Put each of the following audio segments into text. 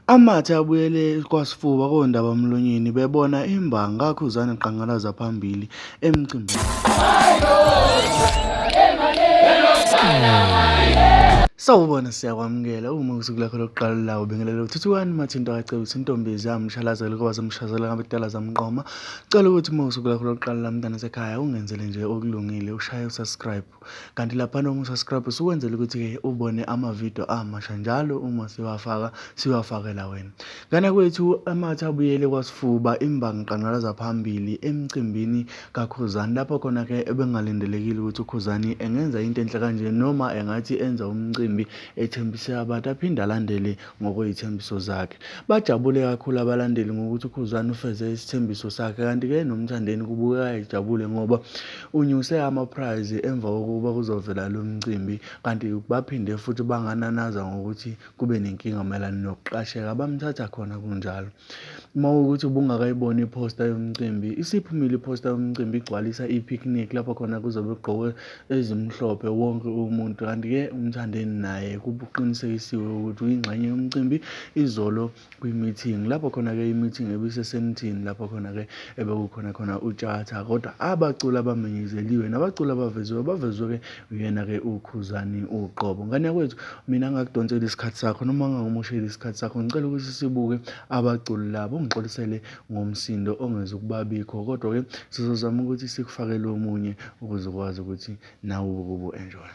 Amathe abuyele kwaSifuba koNdabamlonyeni bebona imbangi kakhuzani qhankqalaza phambili emcimbini. Sawubona, siyakwamukela uma usuku lakho lokuqala la ubingelela uthuthuka mathinto acebisa intombizi yami mshalazele kwaze mshazela ngabadala zamqoma. Cela ukuthi uma usuku lakho lokuqala la mntana sekhaya ungenzele nje okulungile ushaye usubscribe. Kanti lapha noma usubscribe ukwenzela ukuthi ke ubone amavideo amasha njalo uma siwafakela wena. Ngana kwethu amathe abuyele kwaSifuba imbangi qhankqalaza phambili emcimbini kaKhuzani lapho khona ke ebengalindelekile ukuthi uKhuzani engenza into enhle kanje noma engathi enza umcimbi ethembise abantu aphinde alandele ngokwezithembiso zakhe. Bajabule kakhulu abalandeli ngokuthi uKhuzani ufeze isithembiso sakhe, kanti ke nomthandeni kubukeka ejabule ngoba unyuse ama-prize emva kokuba kuzovela lo mcimbi, kanti baphinde futhi bangananaza ngokuthi kube nenkinga mayelana nokuqasheka bamthatha khona kunjalo. Uma ukuthi ubungakayiboni iposta yomcimbi, isiphumile iposta yomcimbi iGcwalisa i-picnic lapho khona kuzobe kugqoke ezimhlophe wonke umuntu, kanti ke umthandeni naye kubuqinisekisiwe ukuthi uyingxenye yomcimbi izolo kwi-meeting lapho khona ke i-meeting ebisesenithini lapho khona ke ebekukhona uTshatha, kodwa abaculi abamenyezeliwe nabaculi bavezwe ke uyena ke uKhuzani uqobo. Ngane yakwethu, mina ngakudonsela isikhathi sakho noma ngangamosheli isikhathi sakho, ngicela ukuthi sibuke abaculi labo ungixolisele ngomsindo ongeze ukubabikho, kodwa ke sizozama ukuthi sikufakele omunye ukuze ukwazi ukuthi nawe ukubu enjoy.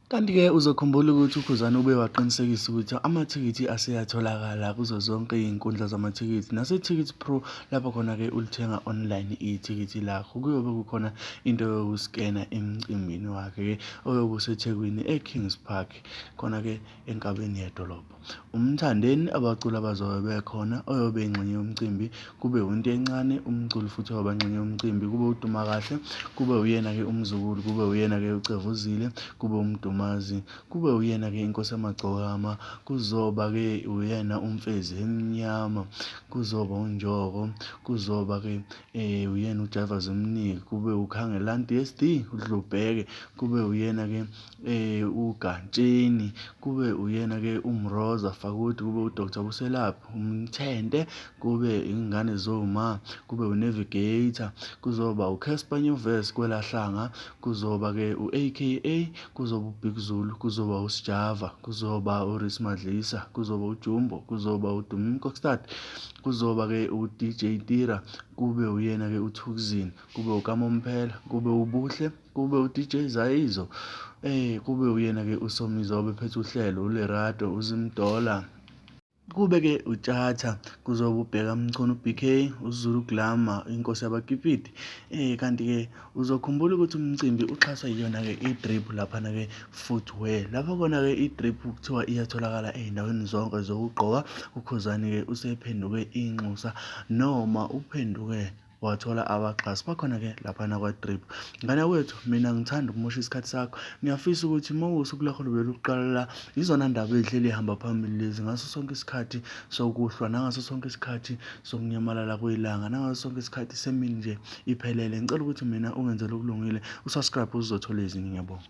Kanti ke uzokhumbula ukuthi uKhuzani ube waqinisekisa ukuthi amathikithi aseyatholakala kuzo zonke izinkundla zamathikithi naseTicket Pro lapho khona ke ulithenga online ithikithi lakho. Kuyobe kukhona into yokuskena emcimbini wakhe ke oyobe useThekwini eKings Park khona ke enkabeni yedolobha. Umthandeni abaculi abazobe bekhona oyobe ingxenye yomcimbi kube into encane umculi futhi oyoba ingxenye yomcimbi, kube uduma kahle, kube uyena ke umzukulu, kube uyena ke uCevuzile, kube umdumazi, kube uyena ke inkosi yamagcokama, kuzoba ke uyena umfezi emnyama, kuzoba uNjoko, kuzoba ke uyena uJava Zimniki, kube uKhangelani DSD uDlubheke, kube uyena ke uGantsheni, kube uyena ke uMroza Fakuthi, kube uDr Buselaphi uMthente, kube ingane zoma, kube uNavigator, kuzoba uCasper Nyuvesi kwelahlanga, kuzoba ke uAKA, kuzoba uBig Zulu, kuzoba uSjava, kuzoba uRis Madlisa, kuzoba uJumbo, kuzoba uDumkokstad, kuzoba ke uDJ Tira, kube uyena ke uThukuzini, kube uKamomphela, kube uBuhle, kube uDJ Zayizo, kube uyena ke uSomizo obephethe uhlelo, uLerato, uZimdola, kube ke uTshatha, kuzoba uBheka Mchunu BK, uZulu Glamour, inkosi yabakipiti. Kanti ke uzokhumbula ukuthi umcimbi uxhaswa yiyona ke iDrip laphana ke footwear. Lapho khona ke iDrip kuthiwa iyatholakala ey'ndaweni zonke zokugqoka. uKhuzani ke usephenduke inxusa noma uphenduke wathola abaxhasi bakhona ke laphana kwaDrip. Ngane wethu, mina ngithanda ukumosha isikhathi sakho. Ngiyafisa ukuthi uma usuku lakho lokuqala la izona ndaba ezihleli ihamba phambili lezi ngaso sonke isikhathi sokuhlwa, nangaso sonke isikhathi sokunyamalala kwelanga, nangaso sonke isikhathi semini nje iphelele. Ngicela ukuthi mina ungenzele okulungile, usubscribe uzothola ezinye. Ngiyabonga.